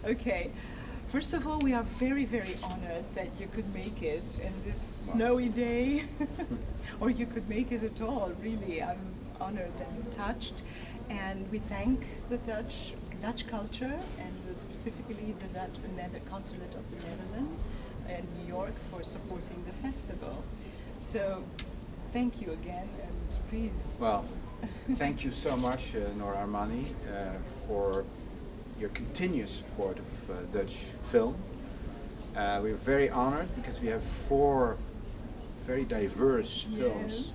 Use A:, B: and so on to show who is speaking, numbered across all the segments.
A: Okay. First of all, we are very, very honored that you could make it in this snowy day, or you could make it at all. Really, I'm honored and touched, and we thank the Dutch culture and specifically the Consulate of the Netherlands in New York for supporting the festival. So, thank you again, and please.
B: Well, thank you so much, Nora Armani, for your continuous support of Dutch film. We're very honored because we have 4 very diverse films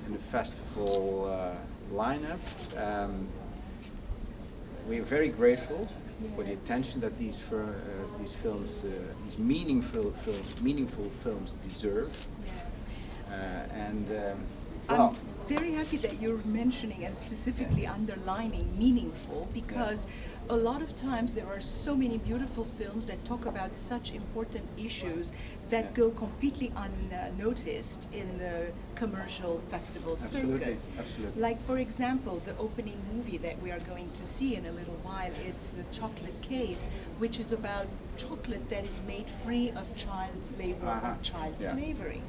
B: in the festival lineup. We're very grateful for the attention that these films, these meaningful films deserve.
A: I'm very happy that you're mentioning and specifically underlining meaningful, because a lot of times there are so many beautiful films that talk about such important issues that go completely unnoticed in the commercial festival circuit.
B: Absolutely.
A: Like, for example, the opening movie that we are going to see in a little while, it's The Chocolate Case, which is about chocolate that is made free of child labor or child slavery.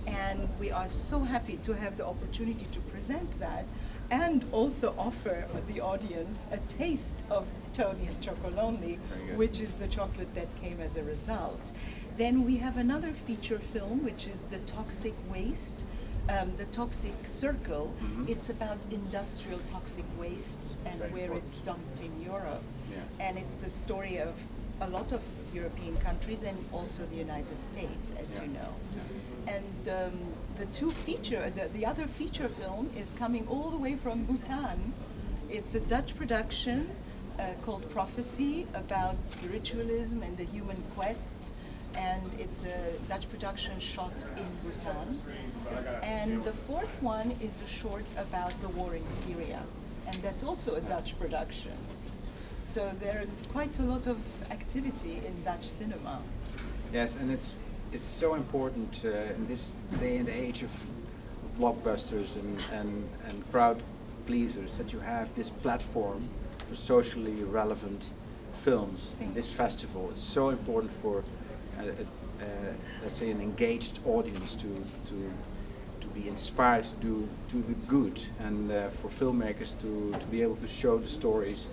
A: And we are so happy to have the opportunity to present that and also offer the audience a taste of Tony's Chocolonely, which is the chocolate that came as a result. Then we have another feature film, which is The Toxic Waste, The Toxic Circle. It's about industrial toxic waste and where it's dumped in Europe. And it's the story of a lot of European countries and also the United States, as you know. And the other feature film is coming all the way from Bhutan. It's a Dutch production called Prophecy, about spiritualism and the human quest. And it's a Dutch production shot in Bhutan. And the 4th one is a short about the war in Syria. And that's also a Dutch production. So there's quite a lot of activity in Dutch cinema.
B: Yes, and it's so important in this day and age of blockbusters and crowd pleasers that you have this platform for socially relevant films in this festival. It's so important for let's say an engaged audience to be inspired to do the good, and for filmmakers to be able to show the stories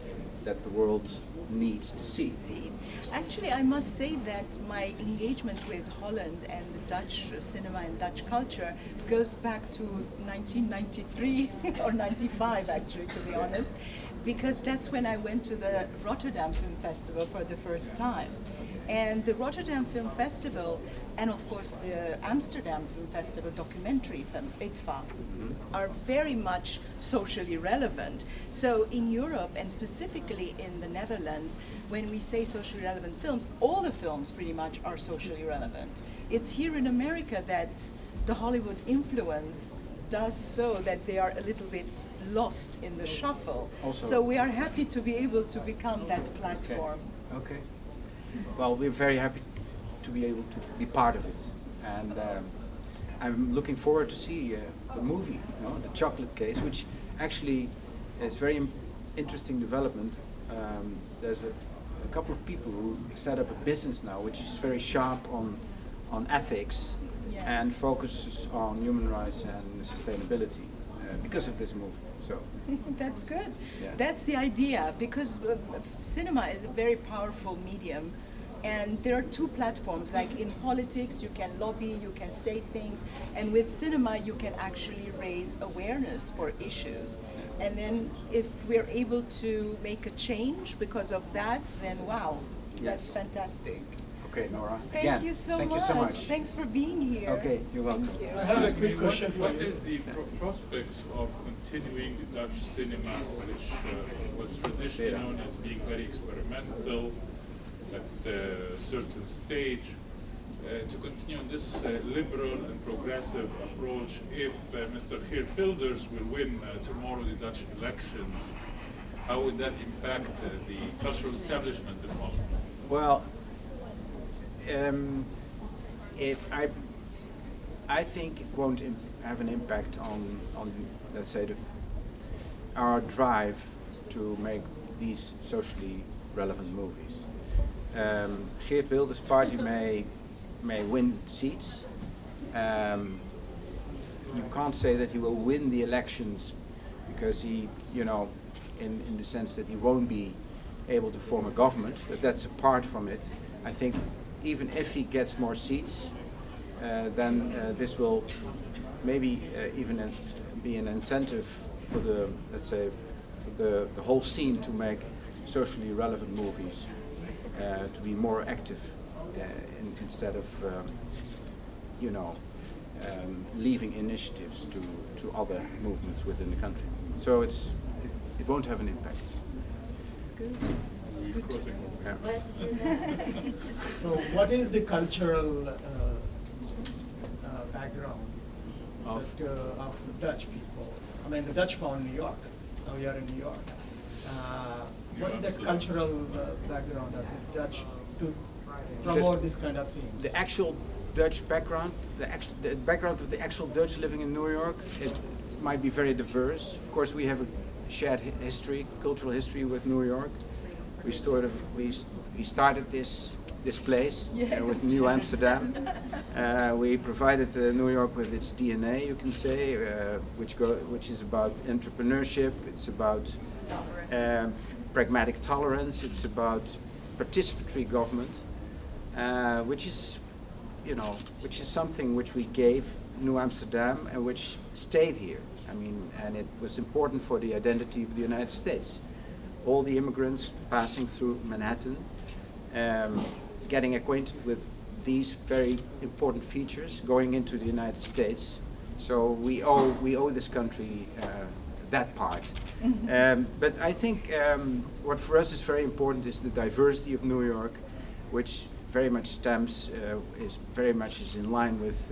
B: that the world needs to see.
A: Actually, I must say that my engagement with Holland and the Dutch cinema and Dutch culture goes back to 1993 or 95, actually, to be honest, because that's when I went to the Rotterdam Film Festival for the first time. And the Rotterdam Film Festival and of course the Amsterdam Film Festival documentary film, ITVA, are very much socially relevant. So in Europe and specifically in the Netherlands, when we say socially relevant films, all the films pretty much are socially relevant. It's here in America that the Hollywood influence does so that they are a little bit lost in the shuffle. So we are happy to be able to become that platform.
B: Okay. Well, we're very happy to be able to be part of it, and I'm looking forward to see the movie, The Chocolate Case, which actually is very interesting development. There's a couple of people who set up a business now, which is very sharp on ethics and focuses on human rights and sustainability because of this movie. So
A: that's good.
B: Yeah.
A: That's the idea, because cinema is a very powerful medium, and there are two platforms. Like in politics, you can lobby, you can say things, and with cinema, you can actually raise awareness for issues. And then if we're able to make a change because of that, then wow, that's fantastic.
B: Okay, Nora.
A: Thank you so much. Thanks for being here.
B: Okay, you're welcome.
A: Thank you.
C: I have a quick question for
D: What
C: you.
D: is the prospects of continuing Dutch cinema, which was traditionally known as being very experimental at a certain stage, to continue on this liberal and progressive approach if Mr. Geert Wilders will win tomorrow the Dutch elections? How would that impact the cultural establishment in Holland?
B: Well, I think it won't have an impact on let's say our drive to make these socially relevant movies. Geert Wilders' party may win seats. You can't say that he will win the elections because he, you know, in the sense that he won't be able to form a government, but that's apart from it. I think even if he gets more seats, then this will maybe even be an incentive for the, let's say, for the whole scene to make socially relevant movies, to be more active instead of, you know, leaving initiatives to other movements within the country. So it won't have an impact.
A: It's good. It's good to know.
B: Yeah.
C: So what is the cultural background of the Dutch people? I mean, the Dutch found New York. Now we are in New York. What is the cultural background of the Dutch to promote this kind of things?
B: The actual Dutch background, the background of the actual Dutch living in New York, it might be very diverse. Of course, we have a shared history, cultural history with New York. We started this place with New Amsterdam. We provided New York with its DNA, you can say, which is about entrepreneurship. It's about pragmatic tolerance. It's about participatory government, which is, you know, which is something which we gave New Amsterdam and which stayed here. I mean, and it was important for the identity of the United States. All the immigrants passing through Manhattan, getting acquainted with these very important features, going into the United States. So we owe this country that part. But I think what for us is very important is the diversity of New York, which very much is in line with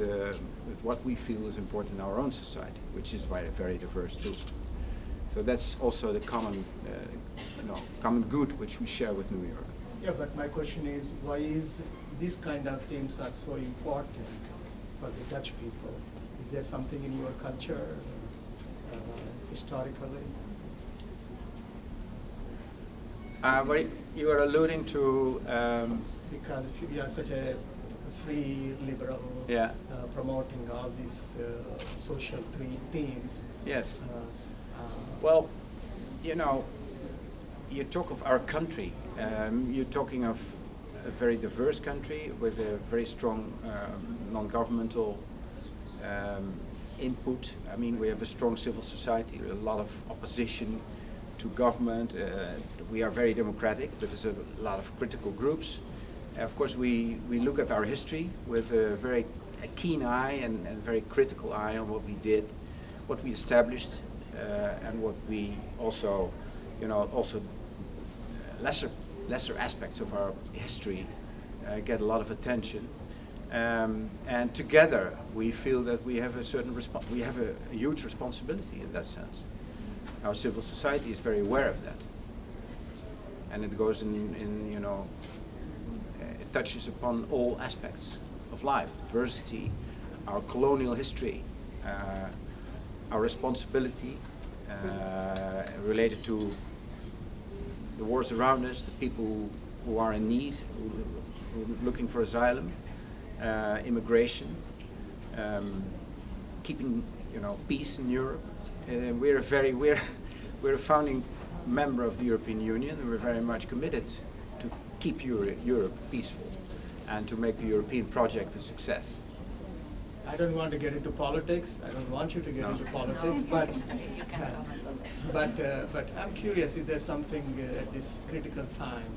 B: what we feel is important in our own society, which is very diverse too. So that's also the common good which we share with New York.
C: Yeah, but my question is, why is these kind of themes are so important for the Dutch people? Is there something in your culture, historically?
B: What you are alluding to?
C: Because if you are such a free liberal, promoting all these social themes.
B: Yes. Well, you know, you talk of our country. You're talking of a very diverse country with a very strong non-governmental input. I mean, we have a strong civil society, a lot of opposition to government. We are very democratic, but there's a lot of critical groups. Of course, we look at our history with a very keen eye and very critical eye on what we did, what we established, and what we also, you know, also lesser aspects of our history get a lot of attention. And together, we feel that we have a huge responsibility in that sense. Our civil society is very aware of that, and it goes in you know, it touches upon all aspects of life: diversity, our colonial history, our responsibility related to the wars around us, the people who are in need, who are looking for asylum, immigration, keeping, you know, peace in Europe. We're a founding member of the European Union, and we're very much committed to keep Europe peaceful and to make the European project a success.
C: I don't want to get into politics. I don't want you to get into politics, but but I'm curious, is there something at this critical time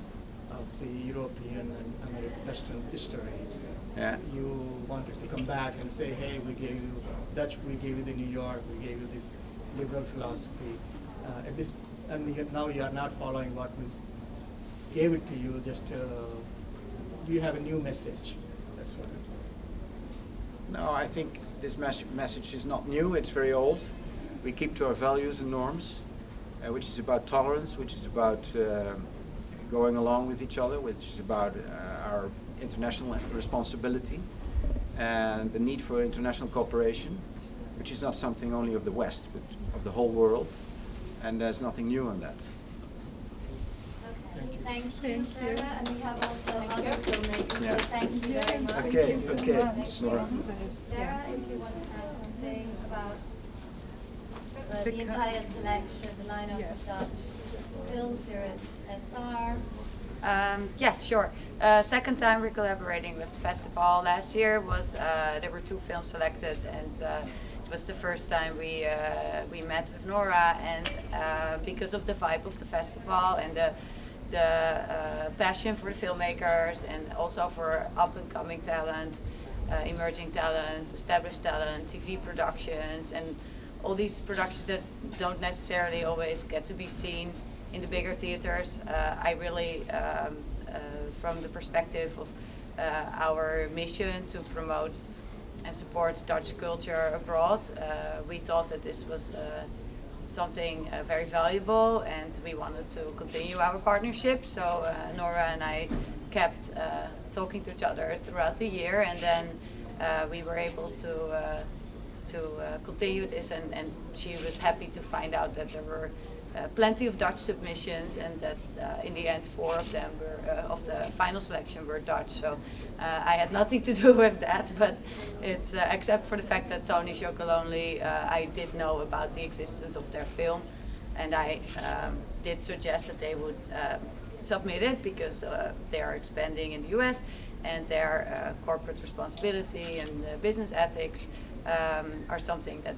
C: of the European and American Western history? You wanted to come back and say, hey, we gave you Dutch, we gave you the New York, we gave you this liberal philosophy. And now you are not following what we gave it to you. Just do you have a new message? That's what I'm saying.
B: No, I think this message is not new. It's very old. We keep to our values and norms, which is about tolerance, which is about going along with each other, which is about our international responsibility and the need for international cooperation, which is not something only of the West, but of the whole world. And there's nothing new on that.
C: Thank you.
E: Thank you,
A: Thank you.
E: Vera, and we have also other filmmakers,
B: Yeah.
E: so thank you very
A: Yes,
E: much.
A: thank
B: Okay,
A: you so
B: okay.
A: much.
B: Nora.
A: All the best.
E: Vera, if you want to add something about the
A: The
E: entire selection, the lineup
A: Yeah.
E: of Dutch films here at SR.
F: Yes, sure. Second time we're collaborating with the festival. Last year was there were 2 films selected, and it was the first time we met with Nora, and because of the vibe of the festival and the passion for the filmmakers, and also for up and coming talent, emerging talent, established talent, TV productions, and all these productions that don't necessarily always get to be seen in the bigger theaters. I really, from the perspective of our mission to promote and support Dutch culture abroad, we thought that this was something very valuable, and we wanted to continue our partnership. So Nora and I kept talking to each other throughout the year, and then we were able to continue this, and she was happy to find out that there were plenty of Dutch submissions, and that in the end 4 of them were of the final selection were Dutch. So I had nothing to do with that, but it's except for the fact that Tony Chocolonely, I did know about the existence of their film, and I did suggest that they would submit it because they are expanding in the US, and their corporate responsibility and business ethics are something that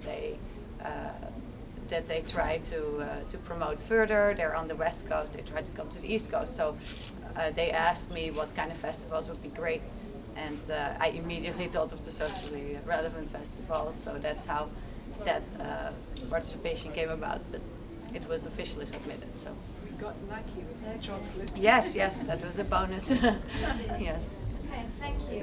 F: they try to promote further. They're on the West Coast, they try to come to the East Coast. So they asked me what kind of festivals would be great, and I immediately thought of the socially relevant festival. So that's how that participation came about, but it was officially submitted. So
A: We got lucky with the chocolate.
F: yes, that was a bonus. Yes.
E: Okay, thank you.